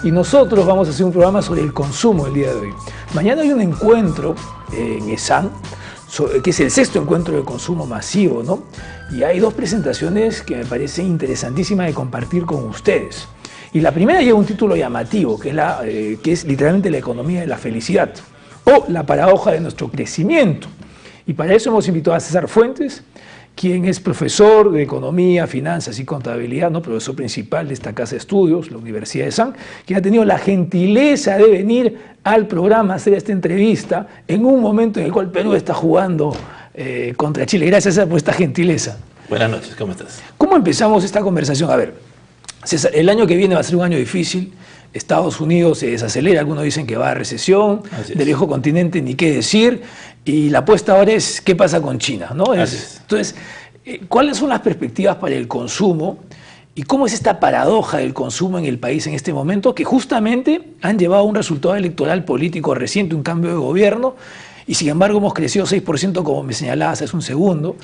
y nosotros vamos a hacer un programa sobre el consumo el día de hoy. Mañana hay un encuentro en ESAN, que es el 6º encuentro de consumo masivo, ¿no? Y hay dos presentaciones que me parecen interesantísimas de compartir con ustedes. Y la primera lleva un título llamativo, que es literalmente la economía de la felicidad, o la paradoja de nuestro crecimiento. Y para eso hemos invitado a César Fuentes, quien es profesor de Economía, Finanzas y Contabilidad, ¿no? Profesor principal de esta casa de estudios, la Universidad de ESAN, que ha tenido la gentileza de venir al programa a hacer esta entrevista en un momento en el cual Perú está jugando contra Chile. Gracias, César, por esta gentileza. Buenas noches, ¿cómo estás? ¿Cómo empezamos esta conversación? A ver, César, el año que viene va a ser un año difícil. Estados Unidos se desacelera, algunos dicen que va a recesión, del viejo continente ni qué decir, y la apuesta ahora es qué pasa con China, ¿no? Entonces, ¿cuáles son las perspectivas para el consumo y cómo es esta paradoja del consumo en el país en este momento, que justamente han llevado a un resultado electoral político reciente, un cambio de gobierno, y sin embargo hemos crecido 6%, como me señalabas hace un segundo?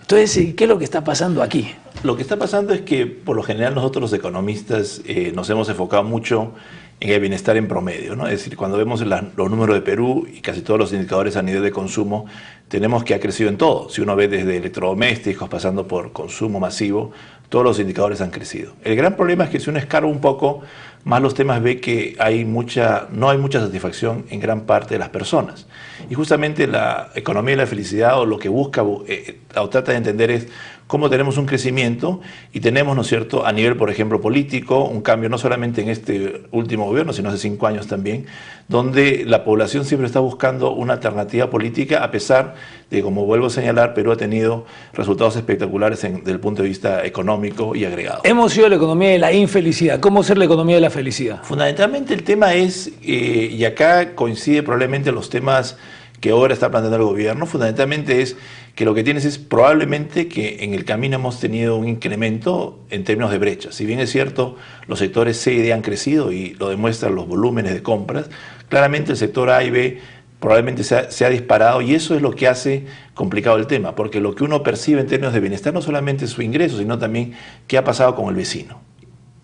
Entonces, ¿qué es lo que está pasando aquí? Lo que está pasando es que, por lo general, nosotros los economistas nos hemos enfocado mucho en el bienestar en promedio, ¿no? Es decir, cuando vemos los números de Perú y casi todos los indicadores a nivel de consumo, tenemos que ha crecido en todo. Si uno ve desde electrodomésticos, pasando por consumo masivo, todos los indicadores han crecido. El gran problema es que si uno escarba un poco más los temas, ve que no hay mucha satisfacción en gran parte de las personas. Y justamente la economía de la felicidad, o lo que busca o trata de entender, es cómo tenemos un crecimiento y tenemos, ¿no es cierto?, a nivel, por ejemplo, político, un cambio no solamente en este último gobierno, sino hace 5 años también, donde la población siempre está buscando una alternativa política, a pesar de, como vuelvo a señalar, Perú ha tenido resultados espectaculares desde el punto de vista económico y agregado. Hemos sido la economía de la infelicidad. ¿Cómo ser la economía de la felicidad? Fundamentalmente el tema es, y acá coincide probablemente los temas que ahora está planteando el gobierno, fundamentalmente es que lo que tienes es probablemente que en el camino hemos tenido un incremento en términos de brechas. Si bien es cierto, los sectores C y D han crecido y lo demuestran los volúmenes de compras, claramente el sector A y B probablemente se ha disparado, y eso es lo que hace complicado el tema, porque lo que uno percibe en términos de bienestar no solamente es su ingreso, sino también qué ha pasado con el vecino.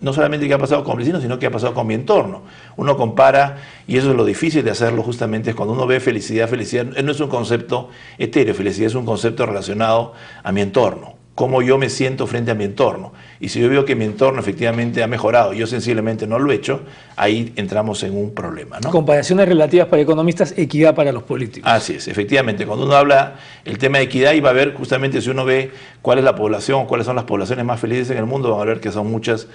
No solamente qué ha pasado con el vecino, sino qué ha pasado con mi entorno. Uno compara, y eso es lo difícil de hacerlo justamente, es cuando uno ve felicidad. Felicidad no es un concepto etéreo, felicidad es un concepto relacionado a mi entorno, cómo yo me siento frente a mi entorno. Y si yo veo que mi entorno efectivamente ha mejorado y yo sensiblemente no lo he hecho, ahí entramos en un problema, ¿no? Comparaciones relativas para economistas, equidad para los políticos. Así es, efectivamente. Cuando uno habla el tema de equidad, y va a ver justamente, si uno ve cuál es la población, cuáles son las poblaciones más felices en el mundo, van a ver que son muchas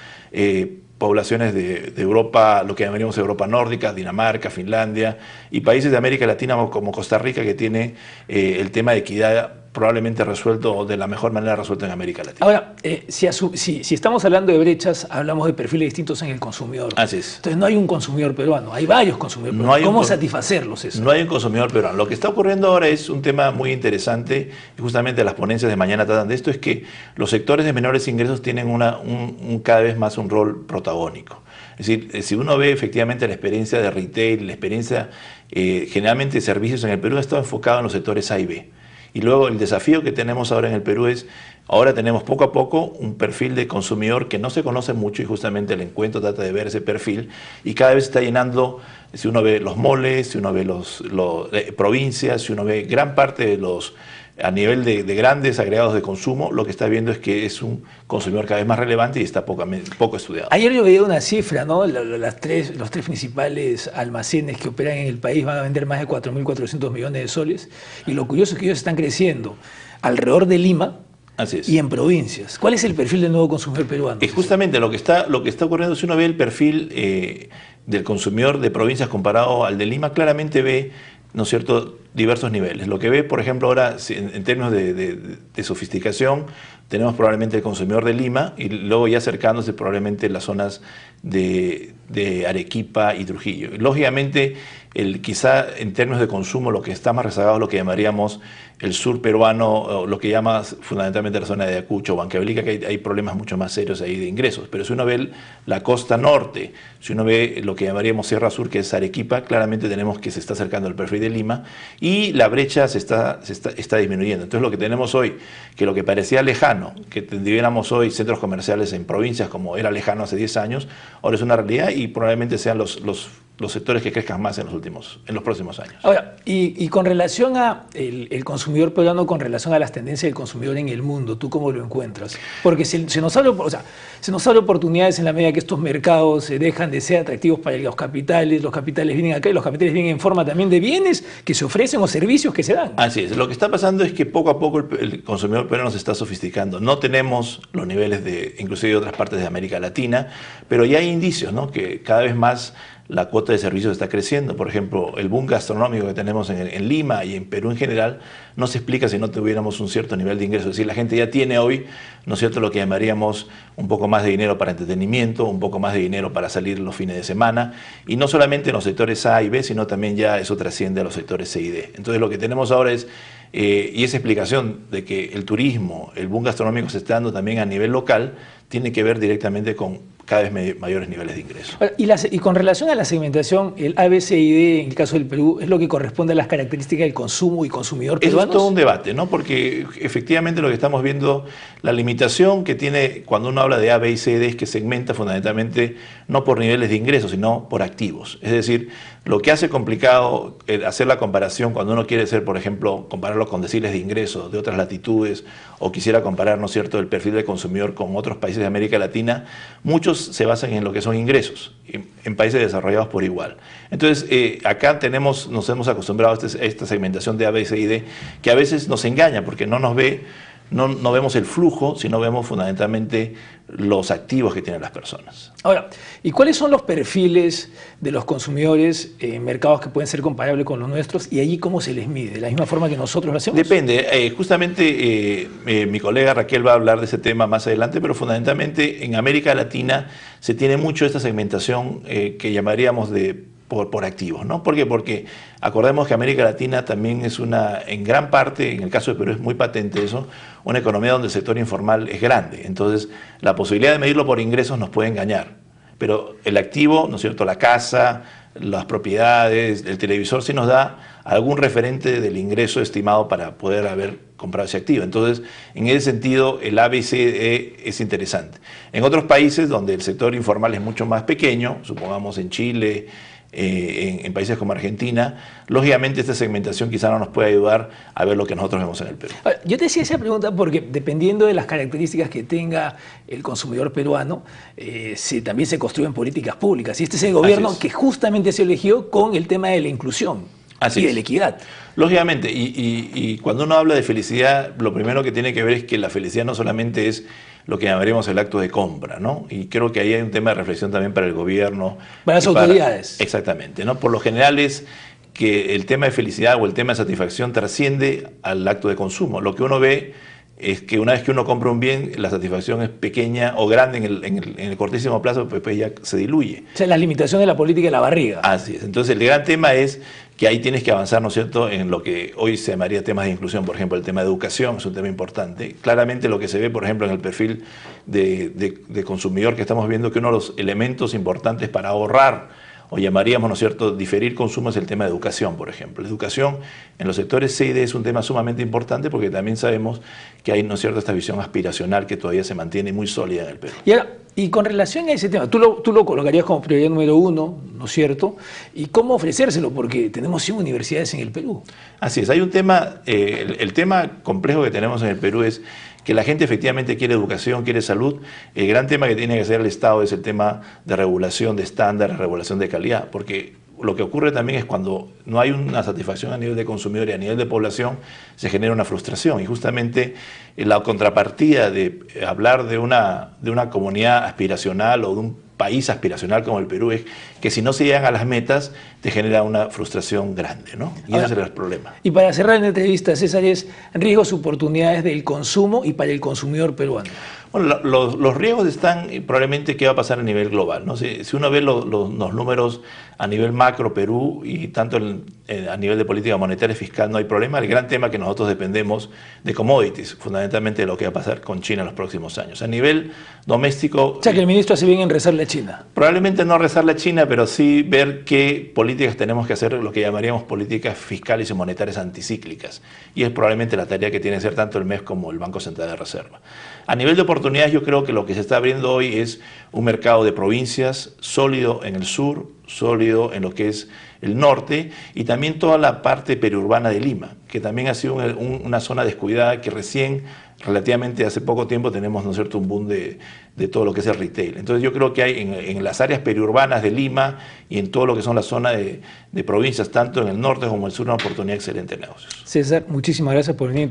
poblaciones de Europa, lo que llamaríamos Europa nórdica, Dinamarca, Finlandia, y países de América Latina como Costa Rica, que tiene el tema de equidad probablemente resuelto, o de la mejor manera resuelto en América Latina. Ahora, si estamos hablando de brechas, hablamos de perfiles distintos en el consumidor. Así es. Entonces no hay un consumidor peruano, hay varios consumidores peruanos. ¿Cómo satisfacerlos eso? No hay un consumidor peruano. Lo que está ocurriendo ahora es un tema muy interesante, y justamente las ponencias de mañana tratan de esto, es que los sectores de menores ingresos tienen cada vez más un rol protagónico. Es decir, si uno ve efectivamente la experiencia de retail, la experiencia generalmente de servicios en el Perú, ha estado enfocado en los sectores A y B. Y luego el desafío que tenemos ahora en el Perú es, ahora tenemos poco a poco un perfil de consumidor que no se conoce mucho, y justamente el encuentro trata de ver ese perfil, y cada vez está llenando, si uno ve los moles, si uno ve las provincias, si uno ve gran parte de los, a nivel de grandes agregados de consumo, lo que está viendo es que es un consumidor cada vez más relevante y está poco estudiado. Ayer yo veía una cifra, ¿no? Los tres principales almacenes que operan en el país van a vender más de 4.400 millones de soles, y lo curioso es que ellos están creciendo alrededor de Lima. Así es. Y en provincias. ¿Cuál es el perfil del nuevo consumidor peruano? Es justamente lo que está ocurriendo. Si uno ve el perfil del consumidor de provincias comparado al de Lima, claramente ve, ¿no es cierto?, diversos niveles. Lo que ve, por ejemplo, ahora en términos de sofisticación, tenemos probablemente el consumidor de Lima, y luego ya acercándose probablemente las zonas de Arequipa y Trujillo. Lógicamente, quizá en términos de consumo, lo que está más rezagado es lo que llamaríamos el sur peruano, lo que llama fundamentalmente la zona de Ayacucho, Huancavelica, que hay problemas mucho más serios ahí de ingresos. Pero si uno ve la costa norte, si uno ve lo que llamaríamos Sierra Sur, que es Arequipa, claramente tenemos que se está acercando al perfil de Lima y la brecha está disminuyendo. Entonces lo que tenemos hoy, que lo que parecía lejano, que tuviéramos hoy centros comerciales en provincias como era lejano hace 10 años, ahora es una realidad y probablemente sean los sectores que crezcan más en los próximos años. Ahora, y con relación a el consumidor peruano, con relación a las tendencias del consumidor en el mundo, ¿tú cómo lo encuentras? Porque se nos abre oportunidades en la medida que estos mercados dejan de ser atractivos para los capitales vienen acá y los capitales vienen en forma también de bienes que se ofrecen o servicios que se dan. Así es, lo que está pasando es que poco a poco el consumidor peruano se está sofisticando. No tenemos los niveles inclusive de otras partes de América Latina, pero ya hay indicios, ¿no?, que cada vez más la cuota de servicios está creciendo. Por ejemplo, el boom gastronómico que tenemos en Lima y en Perú en general no se explica si no tuviéramos un cierto nivel de ingresos. Es decir, la gente ya tiene hoy, ¿no es cierto?, lo que llamaríamos un poco más de dinero para entretenimiento, un poco más de dinero para salir los fines de semana, y no solamente en los sectores A y B, sino también ya eso trasciende a los sectores C y D. Entonces lo que tenemos ahora es, y esa explicación de que el turismo, el boom gastronómico se está dando también a nivel local, tiene que ver directamente con cada vez mayores niveles de ingresos. Y con relación a la segmentación, el ABCD en el caso del Perú, ¿es lo que corresponde a las características del consumo y consumidor peruano? Es todo un debate, ¿no? Porque efectivamente lo que estamos viendo, la limitación que tiene cuando uno habla de A, B y C, D es que segmenta fundamentalmente no por niveles de ingresos, sino por activos. Es decir, lo que hace complicado hacer la comparación cuando uno quiere hacer, por ejemplo, compararlo con deciles de ingresos de otras latitudes o quisiera comparar, ¿no es cierto?, el perfil del consumidor con otros países de América Latina, muchos se basan en lo que son ingresos, en países desarrollados por igual. Entonces, acá nos hemos acostumbrado a esta segmentación de A, B, C y D, que a veces nos engaña porque no vemos el flujo, sino vemos fundamentalmente los activos que tienen las personas. Ahora, ¿y cuáles son los perfiles de los consumidores en mercados que pueden ser comparables con los nuestros y allí cómo se les mide? ¿De la misma forma que nosotros lo hacemos? Depende. Justamente mi colega Raquel va a hablar de ese tema más adelante, pero fundamentalmente en América Latina se tiene mucho esta segmentación que llamaríamos por activos, ¿no? ¿Por qué? Porque acordemos que América Latina también es en gran parte, en el caso de Perú es muy patente eso, una economía donde el sector informal es grande. Entonces, la posibilidad de medirlo por ingresos nos puede engañar. Pero el activo, ¿no es cierto?, la casa, las propiedades, el televisor, sí nos da algún referente del ingreso estimado para poder haber comprado ese activo. Entonces, en ese sentido, el ABCD es interesante. En otros países donde el sector informal es mucho más pequeño, supongamos en Chile, en países como Argentina, lógicamente esta segmentación quizá no nos puede ayudar a ver lo que nosotros vemos en el Perú. Yo te hacía esa pregunta porque dependiendo de las características que tenga el consumidor peruano, también se construyen políticas públicas. Y este es el gobierno que justamente se eligió con el tema de la inclusión y de la equidad. Lógicamente, y cuando uno habla de felicidad, lo primero que tiene que ver es que la felicidad no solamente es lo que llamaríamos el acto de compra, ¿no? Y creo que ahí hay un tema de reflexión también para el gobierno. Para las autoridades. Exactamente, ¿no? Por lo general es que el tema de felicidad o el tema de satisfacción trasciende al acto de consumo. Lo que uno ve es que una vez que uno compra un bien, la satisfacción es pequeña o grande en el cortísimo plazo, pues ya se diluye. O sea, la limitación de la política de la barriga. Así es. Entonces, el gran tema es que ahí tienes que avanzar, ¿no es cierto?, en lo que hoy se llamaría temas de inclusión. Por ejemplo, el tema de educación es un tema importante. Claramente lo que se ve, por ejemplo, en el perfil de consumidor que estamos viendo, que uno de los elementos importantes para ahorrar, o llamaríamos, ¿no es cierto?, diferir consumo, es el tema de educación, por ejemplo. La educación en los sectores C y D es un tema sumamente importante porque también sabemos que hay, ¿no es cierto?, esta visión aspiracional que todavía se mantiene muy sólida en el Perú. Y con relación a ese tema, tú lo colocarías como prioridad número 1, ¿no es cierto? ¿Y cómo ofrecérselo? Porque tenemos 100 universidades en el Perú. Así es, hay un tema, el tema complejo que tenemos en el Perú es que la gente efectivamente quiere educación, quiere salud. El gran tema que tiene que hacer el Estado es el tema de regulación de estándares, regulación de calidad, porque lo que ocurre también es cuando no hay una satisfacción a nivel de consumidor y a nivel de población, se genera una frustración. Y justamente la contrapartida de hablar de una comunidad aspiracional o de un país aspiracional como el Perú es que si no se llegan a las metas te genera una frustración grande, ¿no? Y ese es el problema. Y para cerrar la entrevista, César, es riesgos, oportunidades del consumo y para el consumidor peruano. Bueno, los riesgos están probablemente qué va a pasar a nivel global, ¿no? Si uno ve los números a nivel macro Perú y tanto a nivel de política monetaria y fiscal no hay problema. El gran tema es que nosotros dependemos de commodities, fundamentalmente de lo que va a pasar con China en los próximos años. A nivel doméstico... O sea que el ministro hace bien en rezarle a China. Probablemente no rezarle a China, pero sí ver qué políticas tenemos que hacer, lo que llamaríamos políticas fiscales y monetarias anticíclicas. Y es probablemente la tarea que tiene que hacer tanto el MES como el Banco Central de Reserva. A nivel de oportunidades, yo creo que lo que se está abriendo hoy es un mercado de provincias sólido en el sur, sólido en lo que es el norte y también toda la parte periurbana de Lima, que también ha sido una zona descuidada que recién, relativamente hace poco tiempo, tenemos, ¿no es cierto?, un boom de todo lo que es el retail. Entonces yo creo que hay en las áreas periurbanas de Lima y en todo lo que son las zonas de provincias, tanto en el norte como en el sur, una oportunidad excelente de negocios. César, muchísimas gracias por venir.